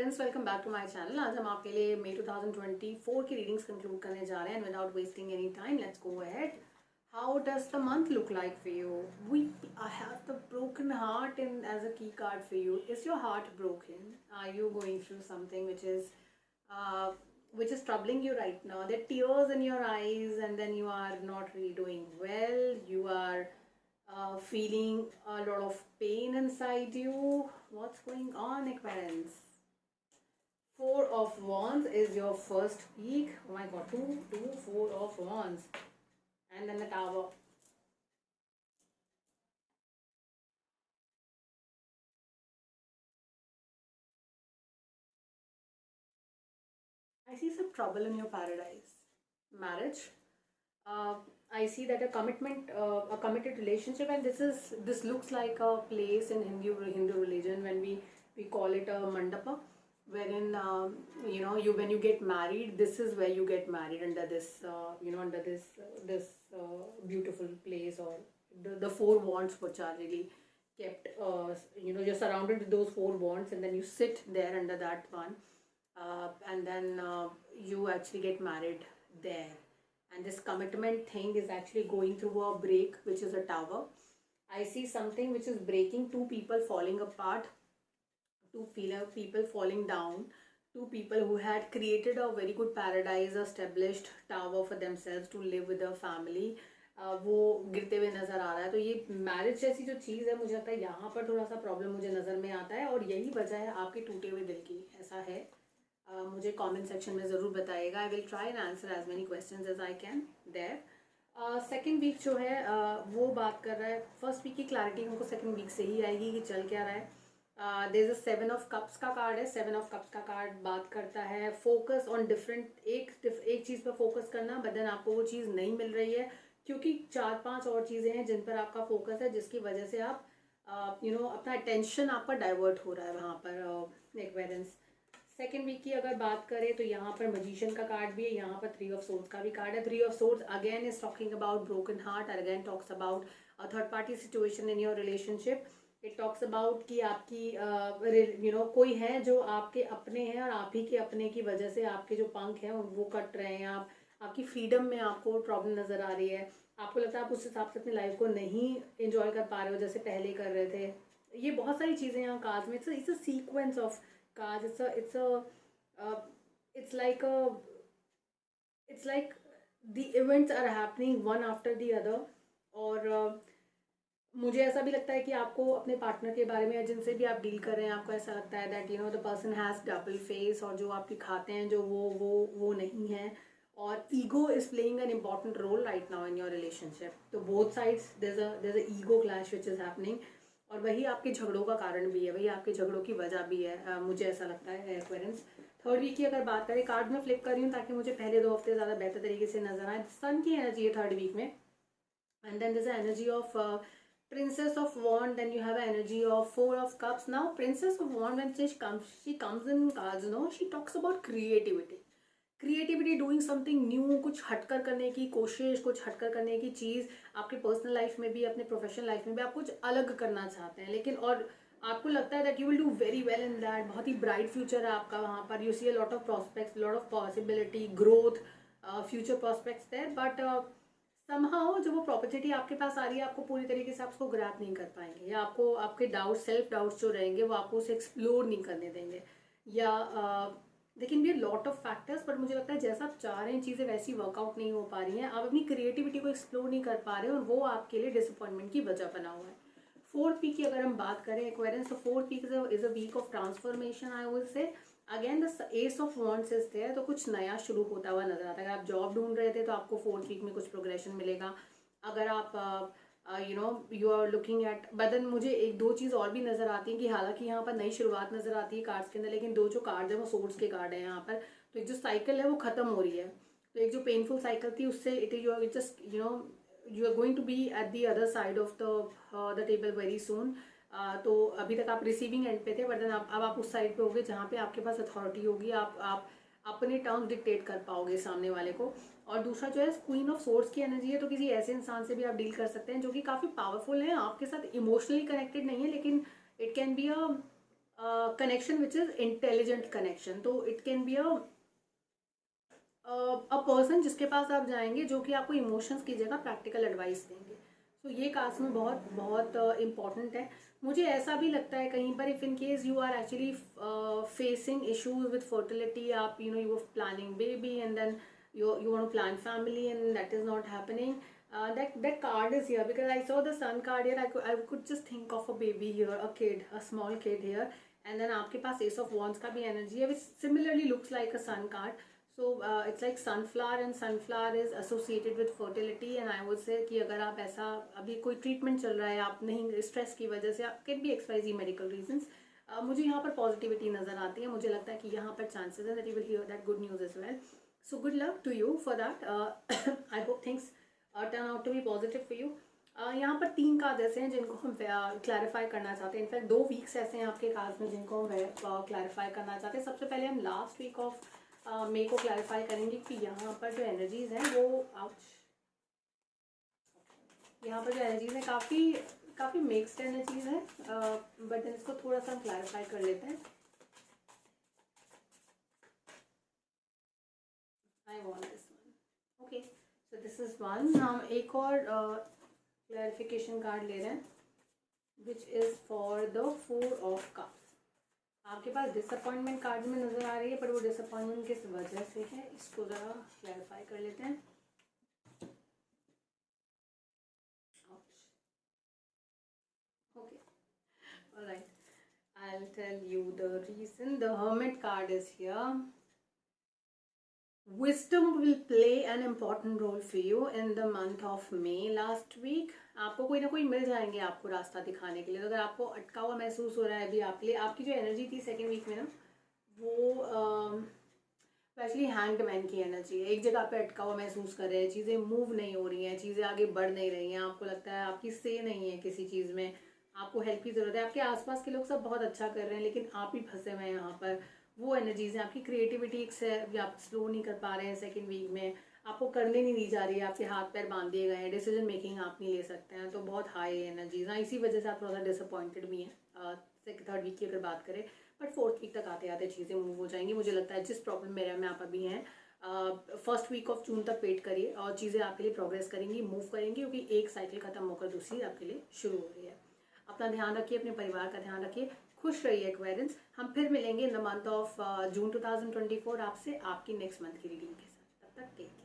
Friends, welcome back to my channel. आज हम आपके लिए मई 2024 की रीडिंग्स कंक्लूड करने जा रहे हैं। Without wasting any time, let's go ahead. How does the month look like for you? We I have the broken heart in as a key card for you. Is your heart broken? Are you going through something which is troubling you right now? There are tears in your eyes, and then you are not really doing well. You are feeling a lot of pain inside you. What's going on, Aquarians? Four of Wands is your first week. Oh my god, Four of Wands. And then the Tower. I see some trouble in your paradise. Marriage. Uh, I see that a committed relationship, and this looks like a place in Hindu religion when we call it a mandapa, wherein you when you get married, this is where you get married under this beautiful place, or the four wands which are really kept. You're surrounded with those four wands, and then you sit there under that one, and then you actually get married there. And this commitment thing is actually going through a break, which is a tower. I see something which is breaking, two people falling apart, people falling down, two people who had created a very good paradise, established tower for themselves to live with their family, वो गिरते हुए नज़र आ रहा है. तो ये marriage जैसी जो चीज़ है, मुझे लगता है यहाँ पर थोड़ा सा प्रॉब्लम मुझे नज़र में आता है, और यही वजह है आपके टूटे हुए दिल की. ऐसा है. मुझे कमेंट सेक्शन में ज़रूर बताइएगा. I will try and answer as many questions as I can there. Second week जो है वो बात कर रहा है. फर्स्ट वीक की क्लैरिटी हमको सेकेंड वीक से ही आएगी कि चल क्या रहा है. There is a 7 of cups का कार्ड है. 7 ऑफ कप्स का कार्ड बात करता है फोकस ऑन डिफरेंट, एक चीज़ पर फोकस करना, बट देन आपको वो चीज़ नहीं मिल रही है, क्योंकि 4-5 और चीज़ें हैं जिन पर आपका फोकस है, जिसकी वजह से आप अपना अटेंशन आपका डाइवर्ट हो रहा है वहाँ पर. एक्वेरियंस सेकेंड वीक की अगर बात करें तो यहाँ पर मजिशियन का कार्ड भी है, यहाँ पर 3 ऑफ सोर्ड्स का भी कार्ड है. 3 of swords again is talking about broken heart, again talks about a third party situation in your relationship. It talks about कि आपकी कोई है जो आपके अपने हैं, और आप ही के अपने की वजह से आपके जो पंख हैं वो कट रहे हैं. आपकी फ्रीडम में आपको प्रॉब्लम नज़र आ रही है. आपको लगता है आप उस हिसाब से अपनी लाइफ को नहीं इंजॉय कर पा रहे हो जैसे पहले कर रहे थे. ये बहुत सारी चीज़ें यहाँ कार्ड्स में. It's a sequence of cards. It's like the events are happening one after the other. और मुझे ऐसा भी लगता है कि आपको अपने पार्टनर के बारे में, जिनसे भी आप डील कर रहे हैं, आपको ऐसा लगता है that the person has double face, और जो आप दिखाते हैं जो वो नहीं है, और ego is playing an important role right now in your relationship. तो both sides there is a ego clash which is happening, और वही आपके झगड़ों का कारण भी है, वही आपके झगड़ों की वजह भी है. मुझे ऐसा लगता है एक्वेरियंस. थर्ड वीक की अगर बात करें, कार्ड में फ्लिप कर रही हूँ ताकि मुझे पहले 2 हफ्ते ज़्यादा बेहतर तरीके से नजर आए. सन की एनर्जी है थर्ड वीक में, and then this energy of Princess of Wand. Then you have an energy of 4 of Cups. Now Princess of Wand, when she comes in cards, she talks about creativity, doing something new, कुछ हटकर करने की कोशिश, कुछ हटकर करने की चीज़. आपके पर्सनल लाइफ में भी, अपने प्रोफेशनल लाइफ में भी आप कुछ अलग करना चाहते हैं, लेकिन और आपको लगता है that you will do very well in that. बहुत ही ब्राइट फ्यूचर है आपका वहाँ पर. You see a lot of prospects, lot of possibility, growth, future prospects there. But somehow जो वो प्रॉपर्टी आपके पास आ रही है, आपको पूरी तरीके से आप उसको ग्रैप नहीं कर पाएंगे, या आपको आपके डाउट, सेल्फ डाउट्स जो रहेंगे, वो आपको उसे एक्सप्लोर नहीं करने देंगे. या they can be a lot of factors, but मुझे लगता है जैसा आप चाह रहे हैं चीज़ें वैसी वर्कआउट नहीं हो पा रही हैं. आप अपनी क्रिएटिविटी को एक्सप्लोर नहीं कर पा रहे हैं, और वो आपके लिए डिसअपॉइंटमेंट की वजह बना हुआ है. फोर्थ वीक की अगर हम बात करें एक्वेरियंस, तो fourth week is a week of transformation. I will say again the ace of wands is there. तो कुछ नया शुरू होता हुआ नजर आता है. अगर आप जॉब ढूंढ रहे थे तो आपको फोर्थ वीक में कुछ प्रोग्रेशन मिलेगा. अगर आप यू आर लुकिंग एट, बदन मुझे 1-2 चीज़ और भी नज़र आती है कि हालांकि यहाँ पर नई शुरुआत नज़र आती है कार्ड्स के अंदर, लेकिन 2 जो कार्ड है वो सोर्स के कार्ड है यहाँ पर. तो एक जो साइकिल है वो ख़त्म हो रही है. तो एक जो पेनफुल साइकिल थी उससे it is just you are going to be at the other side of the table very soon. तो अभी तक आप रिसीविंग एंड पे थे, बट देन अब आप उस साइड पे होगे जहाँ पे आपके पास अथॉरिटी होगी. आप अपने टर्म्स डिक्टेट कर पाओगे सामने वाले को. और दूसरा जो है क्वीन ऑफ सोर्ड्स की एनर्जी है. तो किसी ऐसे इंसान से भी आप डील कर सकते हैं जो कि काफ़ी पावरफुल है, आपके साथ इमोशनली कनेक्टेड नहीं है, लेकिन it can be connection which is intelligent connection. तो it can be a person जिसके पास आप जाएंगे जो कि आपको इमोशंस की जगह प्रैक्टिकल एडवाइस देंगे. सो ये कास्ट में बहुत बहुत इम्पॉर्टेंट है. मुझे ऐसा भी लगता है कहीं पर if in case you are actually facing issues with fertility, आप you are planning baby and then you want to plan family and that is not happening, that card is here because I saw the sun card here. I could just think of a baby here, a kid, a small kid here, and then आपके पास ace of wands का भी energy है which similarly looks like a sun card. So it's like sunflower and sunflower is associated with fertility and I would say कि अगर आप ऐसा अभी कोई ट्रीटमेंट चल रहा है, आप नहीं स्ट्रेस की वजह से, can be XYZ medical reasons, मुझे यहाँ पर पॉजिटिविटी नज़र आती है. मुझे लगता है कि यहाँ पर चांसेस है that you will hear that good news as well. So good luck to you for that. I hope things turn out to be positive for you. यहाँ पर 3 कार्ड ऐसे हैं जिनको हम क्लैरिफाई करना चाहते हैं. इनफैक्ट 2 वीक्स ऐसे हैं आपके कार्ड्स में जिनको हम क्लैरिफाई करना चाहते हैं. सबसे पहले हम लास्ट वीक ऑफ मे को क्लैरिफाई करेंगे कि यहाँ पर जो एनर्जीज हैं वो यहाँ पर जो एनर्जीज हैं काफ़ी मिक्सड एनर्जीज हैं, बट देन इसको थोड़ा सा हम क्लैरिफाई कर लेते हैं. I want this one. Okay, so this is one. हम एक और clarification card ले रहे हैं, which is for the 4 of cups. आपके पास disappointment कार्ड में नज़र आ रही है, पर वो disappointment किस वजह से है इसको ज़रा clarify कर लेते हैं. Okay, all right. I'll tell you the reason. The Hermit card is here. Wisdom will play an important role for you in the month of May. Last week आपको कोई ना कोई मिल जाएंगे आपको रास्ता दिखाने के लिए. तो अगर आपको अटका हुआ महसूस हो रहा है अभी आपके लिए, आपकी जो एनर्जी थी सेकेंड वीक में ना, वो स्पेशली हैंग्ड मैन की एनर्जी है. एक जगह पे अटका हुआ महसूस कर रहे हैं, चीज़ें मूव नहीं हो रही हैं, चीज़ें आगे बढ़ नहीं रही हैं, आपको लगता है आपकी से नहीं है किसी चीज़ में, आपको हेल्प की ज़रूरत है. आपके आसपास के लोग सब बहुत अच्छा कर रहे हैं लेकिन आप ही फंसे हुए हैं यहाँ पर. वो एनर्जीज हैं. आपकी क्रिएटिविटी से आप स्लो नहीं कर पा रहे हैं सेकेंड वीक में, आपको करने नहीं दी जा रही है, आपके हाथ पैर बांध दिए गए हैं, डिसीजन मेकिंग आप नहीं ले सकते हैं. तो बहुत हाई एनर्जीज हैं, इसी वजह से आप थोड़ा सा डिसअपॉइंटेड भी हैं. थर्ड वीक की अगर बात करें, बट फोर्थ वीक तक आते आते चीज़ें मूव हो जाएंगी. मुझे लगता है जिस प्रॉब्लम मेरे में आप अभी हैं, फर्स्ट वीक ऑफ जून तक वेट करिए और चीज़ें आपके लिए प्रोग्रेस करेंगी, मूव करेंगी, क्योंकि एक साइकिल खत्म होकर दूसरी आपके लिए शुरू हो रही है. अपना ध्यान रखिए, अपने परिवार का ध्यान रखिए, खुश रहिए एक्वेरियंस. हम फिर मिलेंगे in the month of June 2024 आपसे आपकी नेक्स्ट मंथ की रीडिंग के साथ. तब तक